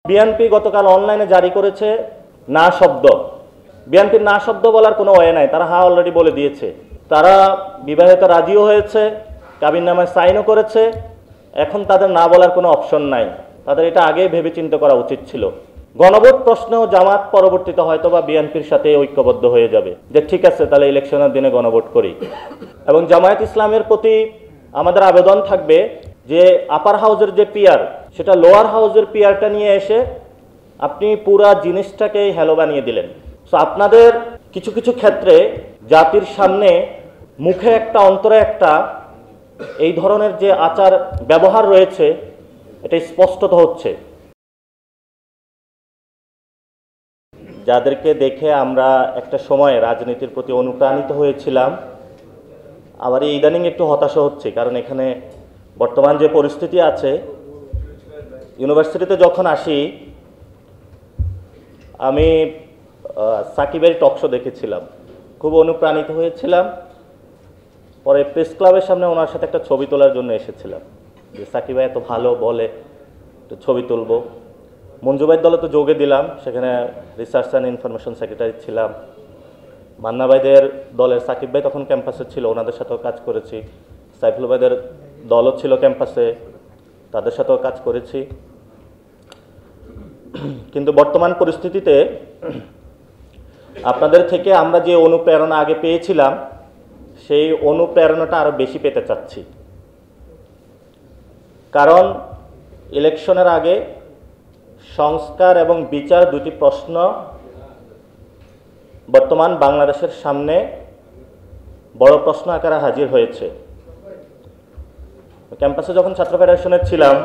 BNP গতকাল অনলাইনে জারি করেছে না শব্দ। বিএনপির না শব্দ বলার কোনো ওয়ে নাই, তারা হ্যাঁ অলরেডি বলে দিয়েছে। তারা বিবাহিত রাজিও হয়েছে, কাবিননামায় সাইনও করেছে। এখন তাদের না বলার কোনো অপশন নাই, তাদের এটা আগেই ভেবে চিন্তা করা উচিত ছিল। গণভোট প্রশ্নেও জামাত পরবর্তীতে হয়তো বা বিএনপির সাথে ঐক্যবদ্ধ হয়ে যাবে যে ঠিক আছে তাহলে ইলেকশনের দিনে গণভোট করি। এবং জামায়াত ইসলামের প্রতি আমাদের আবেদন থাকবে যে আপার হাউজের যে পিয়ার সেটা লোয়ার হাউজের পিয়ারটা নিয়ে এসে আপনি পুরা জিনিসটাকে হেলো বানিয়ে দিলেন। সো আপনাদের কিছু কিছু ক্ষেত্রে জাতির সামনে মুখে একটা অন্তরে একটা এই ধরনের যে আচার ব্যবহার রয়েছে এটা স্পষ্টত হচ্ছে। যাদেরকে দেখে আমরা একটা সময় রাজনীতির প্রতি অনুপ্রাণিত হয়েছিলাম, আবার ইদানিং একটু হতাশা হচ্ছে, কারণ এখানে বর্তমান যে পরিস্থিতি আছে, ইউনিভার্সিটিতে যখন আসি আমি সাকিবের টকশো দেখেছিলাম, খুব অনুপ্রাণিত হয়েছিলাম। পরে প্রেস ক্লাবের সামনে ওনার সাথে একটা ছবি তোলার জন্য এসেছিলাম যে সাকিব ভাই এত ভালো বলে, একটু ছবি তুলবো। মঞ্জু ভাইয়ের দলে তো যোগে দিলাম, সেখানে রিসার্চ অ্যান্ড ইনফরমেশন সেক্রেটারি ছিলাম। মান্না ভাইদের দলের সাকিব ভাই তখন ক্যাম্পাসে ছিল, ওনাদের সাথেও কাজ করেছি। সাইফুল ভাইদের দলও ছিল ক্যাম্পাসে, তাদের সাথেও কাজ করেছি। কিন্তু বর্তমান পরিস্থিতিতে আপনাদের থেকে আমরা যে অনুপ্রেরণা আগে পেয়েছিলাম সেই অনুপ্রেরণাটা আরো বেশি পেতে চাচ্ছি। কারণ ইলেকশনের আগে সংস্কার এবং বিচার দুটি প্রশ্ন বর্তমান বাংলাদেশের সামনে বড় প্রশ্ন আকারে হাজির হয়েছে। ক্যাম্পাসে যখন ছাত্র ফেডারেশনের ছিলাম,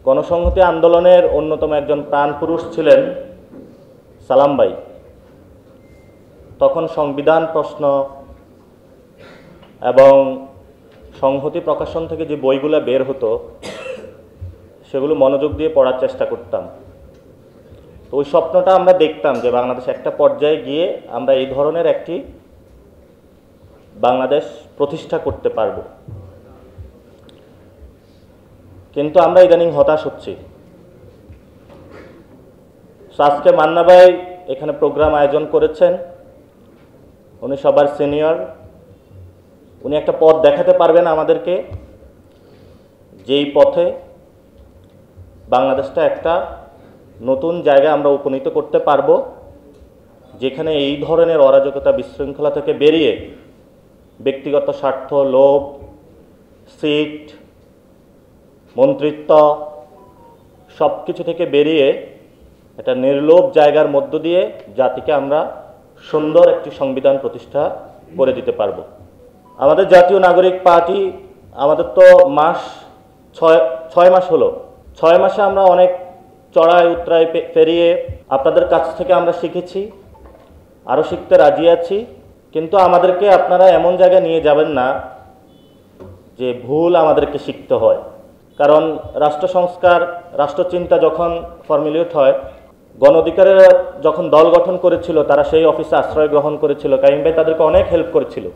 গণসংহতি আন্দোলনের অন্যতম একজন প্রাণপুরুষ ছিলেন সালাম ভাই। তখন সংবিধান প্রশ্ন এবং সংহতি প্রকাশন থেকে যে বইগুলো বের হতো সেগুলো মনোযোগ দিয়ে পড়ার চেষ্টা করতাম। তো ওই স্বপ্নটা আমরা দেখতাম যে বাংলাদেশ একটা পর্যায়ে গিয়ে আমরা এই ধরনের একটি বাংলাদেশ প্রতিষ্ঠা করতে পারব। কিন্তু আমরা ইদানিং হতাশ হচ্ছি। আজকে মান্না ভাই এখানে প্রোগ্রাম আয়োজন করেছেন, উনি সবার সিনিয়র, উনি একটা পথ দেখাতে পারবেন আমাদেরকে, যেই পথে বাংলাদেশটা একটা নতুন জায়গায় আমরা উপনীত করতে পারবো, যেখানে এই ধরনের অরাজকতা বিশৃঙ্খলা থেকে বেরিয়ে ব্যক্তিগত স্বার্থ, লোভ, সিট, মন্ত্রিত্ব সব কিছু থেকে বেরিয়ে একটা নির্লোভ জায়গার মধ্য দিয়ে জাতিকে আমরা সুন্দর একটি সংবিধান প্রতিষ্ঠা করে দিতে পারবো। আমাদের জাতীয় নাগরিক পার্টি, আমাদের তো মাস ছয় মাস হলো। 6 মাসে আমরা অনেক চড়াই উতরাই পেরিয়ে আপনাদের কাছ থেকে আমরা শিখেছি, আরও শিখতে রাজি আছি। কিন্তু আমাদেরকে আপনারা এমন জায়গায় নিয়ে যাবেন না যে ভুল আমাদেরকে শিখতে হয়। কারণ রাষ্ট্র সংস্কার, রাষ্ট্রচিন্তা যখন ফর্মুলেট হয়, গণ অধিকারের যখন দল গঠন করেছিল তারা সেই অফিসে আশ্রয় গ্রহণ করেছিল। কাইম ভাই তাদেরকে অনেক হেল্প করেছিল।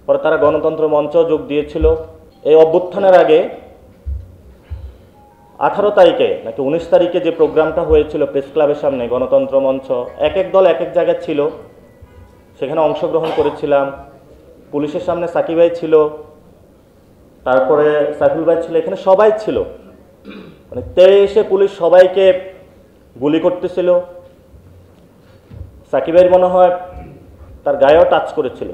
পরে তারা গণতন্ত্র মঞ্চ যোগ দিয়েছিল। এই অভ্যুত্থানের আগে 18 তারিখে নাকি 19 তারিখে যে প্রোগ্রামটা হয়েছিল প্রেস ক্লাবের সামনে, গণতন্ত্র মঞ্চ, এক এক দল এক এক জায়গায় ছিল, সেখানে অংশগ্রহণ করেছিলাম। পুলিশের সামনে সাকিব ভাই ছিল, তারপরে সাইফুল ভাই ছিল, এখানে সবাই ছিল। মানে তেড়ে এসে পুলিশ সবাইকে গুলি করতেছিল। সাকিব ভাইয়ের মনে হয় তার গায়েও টাচ করেছিল।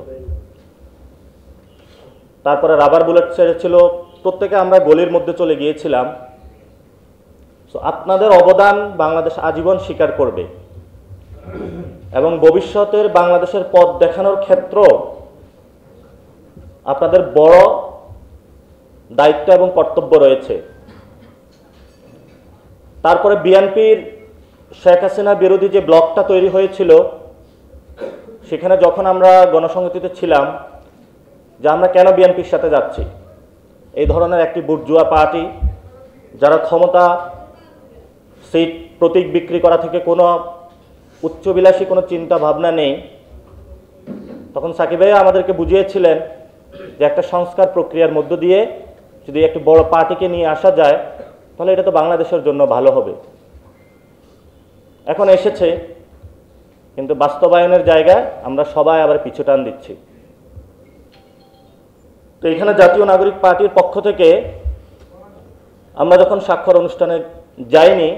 তারপরে রাবার বুলেট ছেড়েছিল। প্রত্যেকে আমরা গলির মধ্যে চলে গিয়েছিলাম। তো আপনাদের অবদান বাংলাদেশ আজীবন স্বীকার করবে এবং ভবিষ্যতের বাংলাদেশের পথ দেখানোর ক্ষেত্র আপনাদের বড় দায়িত্ব এবং কর্তব্য রয়েছে। তারপরে বিএনপির শেখ হাসিনা বিরোধী যে ব্লকটা তৈরি হয়েছিল, সেখানে যখন আমরা গণসংহতিতে ছিলাম যে আমরা কেন বিএনপির সাথে যাচ্ছি, এই ধরনের একটি বুর্জুয়া পার্টি যারা ক্ষমতা, সিট, প্রতীক বিক্রি করা থেকে কোনো উচ্চবিলাসী কোনো চিন্তা ভাবনা নেই, তখন সাকিব ভাই আমাদেরকে বুঝিয়েছিলেন যে একটা সংস্কার প্রক্রিয়ার মধ্য দিয়ে যদি একটি বড় পার্টিকে নিয়ে আসা যায় তাহলে এটা তো বাংলাদেশের জন্য ভালো হবে। এখন এসেছে, কিন্তু বাস্তবায়নের জায়গায় আমরা সবাই আবার পিছু টান দিচ্ছি। তো এখানে জাতীয় নাগরিক পার্টির পক্ষ থেকে আমরা যখন স্বাক্ষর অনুষ্ঠানে যাইনি,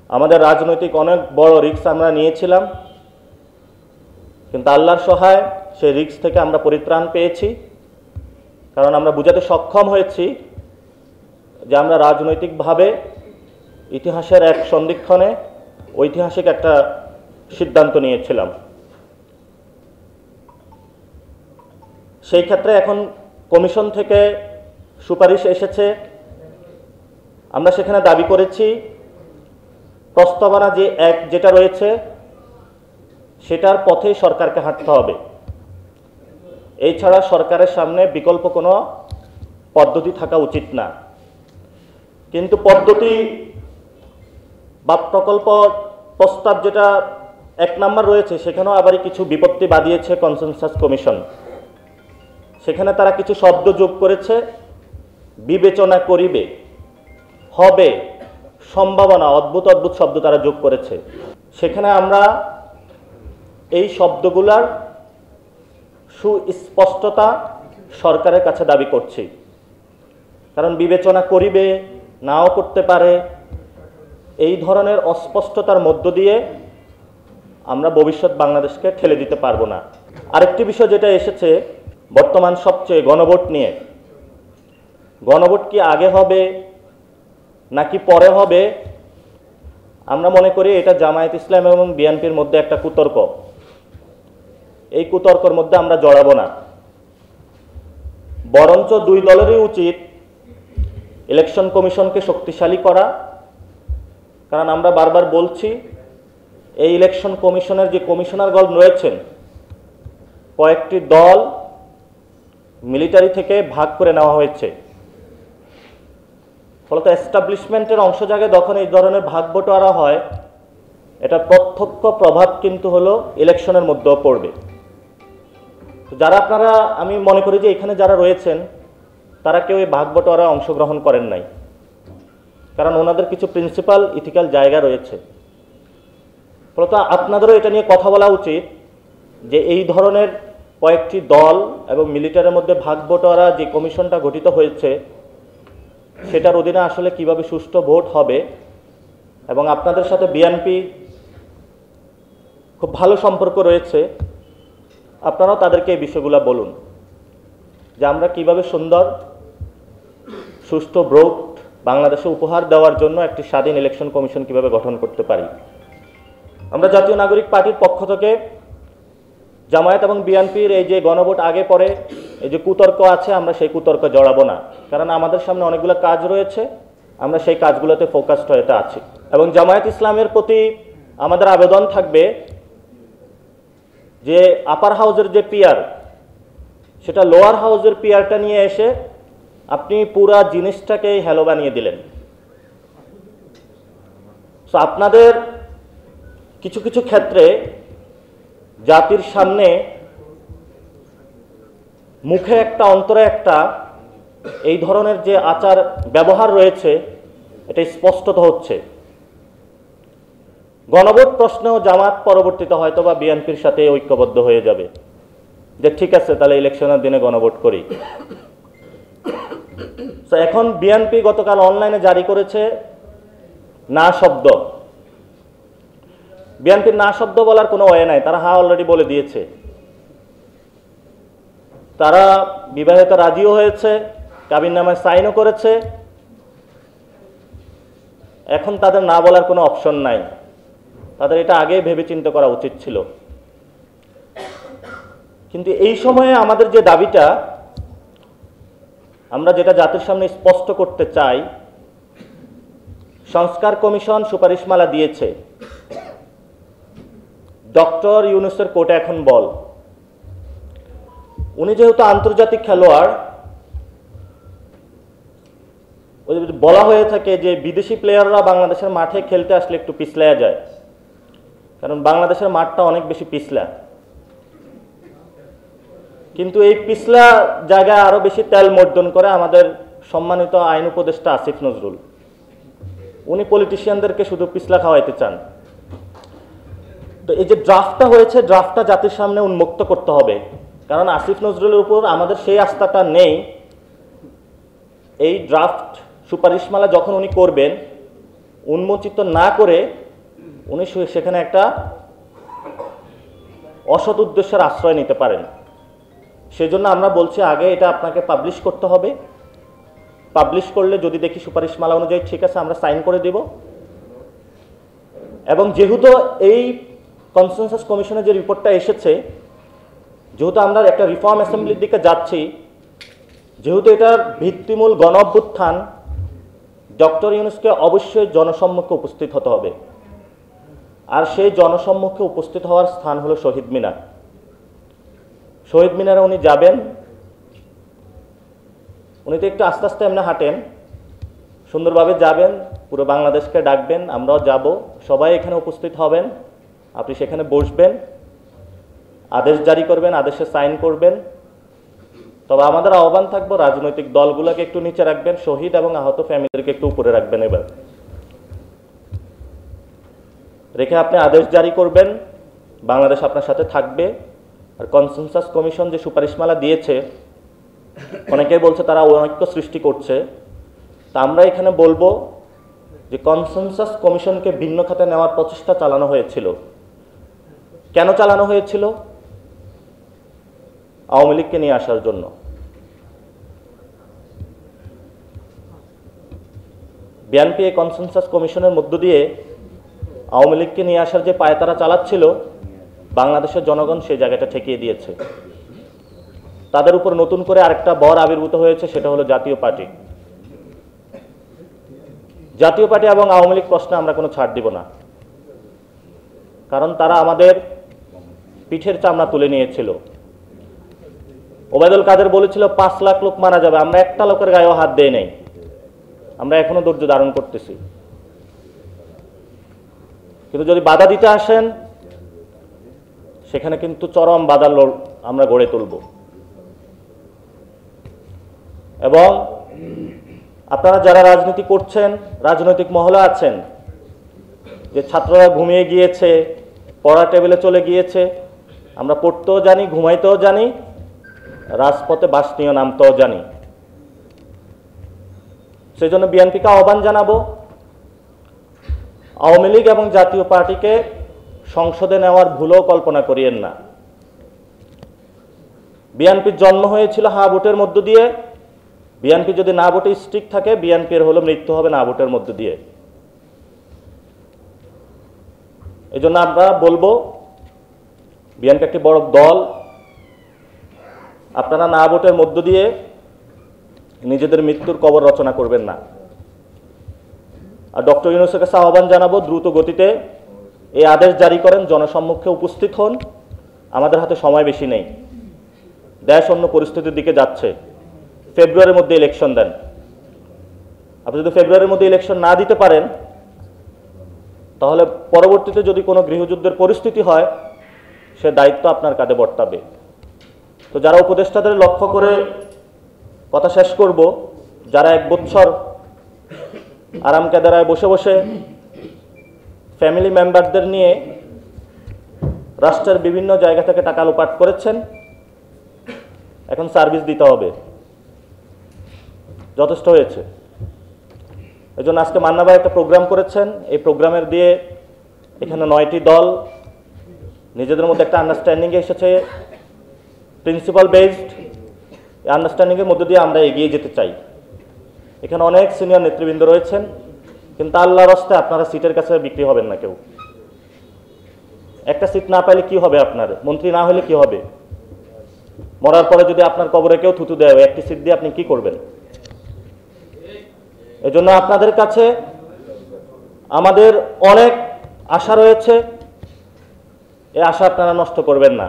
আমাদের রাজনৈতিক অনেক বড় রিস্ক আমরা নিয়েছিলাম, কিন্তু আল্লাহর সহায় সেই রিস্ক থেকে আমরা পরিত্রাণ পেয়েছি। কারণ আমরা বুঝাতে সক্ষম হয়েছি যে আমরা রাজনৈতিকভাবে ইতিহাসের এক সন্ধিক্ষণে ঐতিহাসিক একটা সিদ্ধান্ত নিয়েছিলাম। সেই ক্ষেত্রে এখন কমিশন থেকে সুপারিশ এসেছে, আমরা সেখানে দাবি করেছি প্রস্তাবনা যেটা রয়েছে সেটার পথেই সরকারকে হাঁটতে হবে। এছাড়া সরকারের সামনে বিকল্প কোনো পদ্ধতি থাকা উচিত না। কিন্তু পদ্ধতি বা প্রকল্প প্রস্তাব যেটা 1 নম্বর রয়েছে, সেখানেও আবার কিছু বিপত্তি বাদিয়েছে কনসেনসাস কমিশন। সেখানে তারা কিছু শব্দ যোগ করেছে, বিবেচনা করিবে, হবে, সম্ভাবনা, অদ্ভুত অদ্ভুত শব্দ তারা যোগ করেছে। সেখানে আমরা এই শব্দগুলার সুস্পষ্টতা সরকারের কাছে দাবি করছি। কারণ বিবেচনা করিবে, নাও করতে পারে, এই ধরনের অস্পষ্টতার মধ্য দিয়ে আমরা ভবিষ্যৎ বাংলাদেশকে ঠেলে দিতে পারবো না। আরেকটি বিষয় যেটা এসেছে বর্তমান সবচেয়ে, গণভোট নিয়ে। গণভোট কি আগে হবে নাকি পরে হবে? আমরা মনে করি এটা জামায়াত ইসলাম এবং বিএনপির মধ্যে একটা কুতর্ক। এই কুতর্কের মধ্যে আমরা জড়াবো না। বরঞ্চ দুই দলেরই উচিত ইলেকশন কমিশনকে শক্তিশালী করা। কারণ আমরা বারবার বলছি, এই ইলেকশন কমিশনের যে কমিশনারগণ রয়েছেন, কয়েকটি দল মিলিটারি থেকে ভাগ করে নেওয়া হয়েছে। ফলত এস্টাবলিশমেন্টের অংশ জায়গায় যখন এই ধরনের ভাগ বটোয়ারা হয়, এটা প্রত্যক্ষ প্রভাব কিন্তু হলো ইলেকশনের মধ্যেও পড়বে। যারা আপনারা, আমি মনে করি যে এখানে যারা রয়েছেন তারা কেউ এই ভাগ বটোয়ারা অংশগ্রহণ করেন নাই। কারণ ওনাদের কিছু প্রিন্সিপাল ইথিক্যাল জায়গা রয়েছে। ফলত আপনাদেরও এটা নিয়ে কথা বলা উচিত যে এই ধরনের কয়েকটি দল এবং মিলিটারির মধ্যে ভাগ বটোয়ারা যে কমিশনটা গঠিত হয়েছে, সেটার অধীনে আসলে কিভাবে সুষ্ঠু ভোট হবে। এবং আপনাদের সাথে বিএনপি খুব ভালো সম্পর্ক রয়েছে, আপনারাও তাদেরকে এই বিষয়গুলো বলুন যে আমরা কিভাবে সুন্দর সুষ্ঠু ভোট বাংলাদেশে উপহার দেওয়ার জন্য একটি স্বাধীন ইলেকশন কমিশন কিভাবে গঠন করতে পারি। আমরা জাতীয় নাগরিক পার্টির পক্ষ থেকে জামায়াত এবং বিএনপির এই যে গণভোট আগে পরে এই যে কুতর্ক আছে, আমরা সেই কুতর্ক জড়াবো না। কারণ আমাদের সামনে অনেকগুলো কাজ রয়েছে, আমরা সেই কাজগুলোতে ফোকাসড হয়ে আছি। এবং জামায়াত ইসলামের প্রতি আমাদের আবেদন থাকবে যে আপার হাউজের যে পিয়ার, সেটা লোয়ার হাউজের পিয়ারটা নিয়ে এসে আপনি পুরা জিনিসটাকেই হ্যালো বানিয়ে দিলেন। সো আপনাদের কিছু কিছু ক্ষেত্রে জাতির সামনে মুখে একটা অন্তরে একটা এই ধরনের যে আচার ব্যবহার রয়েছে, এটা স্পষ্টত হচ্ছে। গণভোট প্রশ্নেও জামাত পরবর্তীতে হয়তো বা বিএনপির সাথে ঐক্যবদ্ধ হয়ে যাবে যে ঠিক আছে, তাহলে ইলেকশনের দিনে গণভোট করি। তো এখন বিএনপি গতকাল অনলাইনে জারি করেছে না শব্দ। বিএনপির না শব্দ বলার কোনো ওয়ে নাই, তারা হ্যাঁ অলরেডি বলে দিয়েছে। তারা বিবাহিত রাজিও হয়েছে, কাবিননামায় সাইনও করেছে। এখন তাদের না বলার কোনো অপশন নাই। তাদের এটা আগেই ভেবে চিন্তা করা উচিত ছিল। কিন্তু এই সময়ে আমাদের যে দাবিটা, আমরা যেটা জাতির সামনে স্পষ্ট করতে চাই, সংস্কার কমিশন সুপারিশমালা দিয়েছে, ডক্টর ইউনূসের কোর্টে এখন বল। উনি যেহেতু আন্তর্জাতিক খেলোয়াড়, বলা হয়ে থাকে যে বিদেশি প্লেয়াররা বাংলাদেশের মাঠে খেলতে আসলে একটু পিছলায়া যায়, কারণ বাংলাদেশের মাঠটা অনেক বেশি পিছলা। কিন্তু এই পিছলা জায়গায় আরো বেশি তেল মর্দন করে আমাদের সম্মানিত আইন উপদেষ্টা আসিফ নজরুল, উনি পলিটিশিয়ানদেরকে শুধু পিছলা খাওয়াইতে চান। তো এই যে ড্রাফটটা হয়েছে, ড্রাফটটা জাতির সামনে উন্মুক্ত করতে হবে, কারণ আসিফ নজরুলের উপর আমাদের সেই আস্থাটা নেই। এই ড্রাফট সুপারিশমালা যখন উনি করবেন, উন্মোচিত না করে উনি সেখানে একটা অসৎ উদ্দেশ্যের আশ্রয় নিতে পারেন। সেজন্য আমরা বলছি আগে এটা আপনাকে পাবলিশ করতে হবে। পাবলিশ করলে যদি দেখি সুপারিশমালা অনুযায়ী ঠিক আছে, আমরা সাইন করে দিব। এবং যেহেতু এই কনসেনসাস কমিশনে যে রিপোর্টটা এসেছে, যেহেতু আমরা একটা রিফর্ম অ্যাসেম্বলির দিকে যাচ্ছি, যেহেতু এটার ভিত্তিমূল গণ অভ্যুত্থান, ডক্টর ইউনূসকে অবশ্যই জনসম্মুখে উপস্থিত হতে হবে। আর সেই জনসম্মুখে উপস্থিত হওয়ার স্থান হলো শহীদ মিনার। শহীদ মিনারে উনি যাবেন, উনি তো একটু আস্তে আস্তে এমনি হাঁটেন, সুন্দরভাবে যাবেন, পুরো বাংলাদেশকে ডাকবেন, আমরাও যাব, সবাই এখানে উপস্থিত হবেন। আপনি সেখানে বসবেন, আদেশ জারি করবেন, আদেশে সাইন করবেন। তবে আমাদের আহ্বান থাকবো, রাজনৈতিক দলগুলোকে একটু নিচে রাখবেন, শহীদ এবং আহত ফ্যামিলিদেরকে একটু উপরে রাখবেন। এবার রেখে আপনি আদেশ জারি করবেন, বাংলাদেশ আপনার সাথে থাকবে। আর কনসেনসাস কমিশন যে সুপারিশমালা দিয়েছে, অনেকেই বলছে তারা ঐক্য সৃষ্টি করছে, তা আমরা এখানে বলবো যে কনসেনসাস কমিশনকে ভিন্ন খাতে নেওয়ার প্রচেষ্টা চালানো হয়েছিল। কেন চালানো হয়েছিল? আওয়ামী লীগকে নিয়ে আসার জন্য। বিএনপি এই কনসেনসাস কমিশনের মধ্য দিয়ে আওয়ামী লীগকে নিয়ে আসার যে পায়তারা চালাচ্ছিল, বাংলাদেশের জনগণ সেই জায়গাটা ঠেকিয়ে দিয়েছে। তাদের উপর নতুন করে আরেকটা বর আবির্ভূত হয়েছে, সেটা হলো জাতীয় পার্টি। জাতীয় পার্টি এবং আওয়ামী লীগ প্রশ্নে আমরা কোনো ছাড় দিব না, কারণ তারা আমাদের পিঠের চামড়া তুলে নিয়েছিল। ওবায়দুল কাদের বলেছিল 5 লাখ লোক মারা যাবে, আমরা একটা লোকের গায়েও হাত দেই নাই। আমরা এখনো ধৈর্য ধারণ করতেছি, কিন্তু যদি বাধা দিতে আসেন, সেখানে কিন্তু চরম বাধা আমরা গড়ে তুলব। এবং আপনারা যারা রাজনীতি করছেন, রাজনৈতিক মহলে আছেন, যে ছাত্ররা ঘুমিয়ে গিয়েছে, পড়া টেবিলে চলে গিয়েছে, আমরা পড়তেও জানি, ঘুমাইতেও জানি, রাজপথে বাস নিয়ে নামতেও জানি। সেই জন্য বিএনপিকে আহ্বান জানাবো, আওয়ামী লীগ এবং জাতীয় পার্টিকে সংসদে নেওয়ার ভুলও কল্পনা করিয়েন না। বিএনপির জন্ম হয়েছিল হ্যাঁ ভোটের মধ্য দিয়ে। বিএনপি যদি না ভোটে স্টিক থাকে, বিএনপির হলো মৃত্যু হবে না ভোটের মধ্য দিয়ে। এই জন্য আমরা বলবো, বিএনপি একটি বড় দল, আপনারা না ভোটের মধ্য দিয়ে নিজেদের মৃত্যুর কবর রচনা করবেন না। আর ডক্টর ইউনূসের কাছে আহ্বান জানাবো, দ্রুত গতিতে এই আদেশ জারি করেন, জনসম্মুখে উপস্থিত হন। আমাদের হাতে সময় বেশি নেই, দেশ অন্য পরিস্থিতির দিকে যাচ্ছে। ফেব্রুয়ারির মধ্যে ইলেকশন দেন। আপনি যদি ফেব্রুয়ারির মধ্যে ইলেকশন না দিতে পারেন, তাহলে পরবর্তীতে যদি কোনো গৃহযুদ্ধের পরিস্থিতি হয়, সে দায়িত্ব আপনার কাঁধে বর্তাবে। তো যারা উপদেষ্টাদের লক্ষ্য করে কথা শেষ করব, যারা 1 বছর আরাম কেদারায় বসে বসে ফ্যামিলি মেম্বারদের নিয়ে রাষ্ট্রের বিভিন্ন জায়গা থেকে টাকা লোপাট করেছেন, এখন সার্ভিস দিতে হবে, যথেষ্ট হয়েছে। এই জন্য আজকে মান্না ভাই একটা প্রোগ্রাম করেছেন, এই প্রোগ্রামের দিয়ে এখানে 9টি দল নিজেদের মধ্যে একটা আন্ডারস্ট্যান্ডিংয়ে এসেছে, প্রিন্সিপাল বেসড। এই আন্ডারস্ট্যান্ডিংয়ের মধ্যে দিয়ে আমরা এগিয়ে যেতে চাই। এখানে অনেক সিনিয়র নেতৃবৃন্দ রয়েছেন, কিন্তু আল্লাহর রাস্তায় আপনারা সিটের কাছে বিক্রি হবেন না কেউ। একটা সিট না পাইলে কি হবে? আপনার মন্ত্রী না হলে কি হবে? মরার পরে যদি আপনার কবরে কেউ থুতু দেয়, একটি সিট দিয়ে আপনি কি করবেন? এজন্য আপনাদের কাছে আমাদের অনেক আশা রয়েছে, এই আশা আপনারা নষ্ট করবেন না।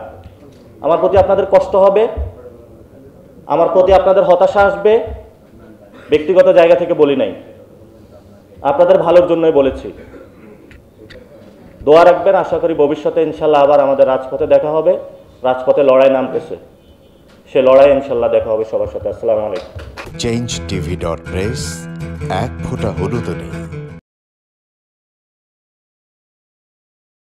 আমার প্রতি আপনাদের কষ্ট হবে, আমার প্রতি আপনাদের হতাশা আসবে, ব্যক্তিগত জায়গা থেকে বলি নাই, আপনাদের ভালোর জন্যই বলেছি। দোয়া রাখবেন, আশা করি ভবিষ্যতে ইনশাল্লাহ আবার আমাদের রাজপথে দেখা হবে। রাজপথে লড়াই নামতেছে, সে লড়াই ইনশাল্লাহ দেখা হবে সবার সাথে। আসসালামু আলাইকুম। changetv.press এক ফোঁটা হলুদও নেই।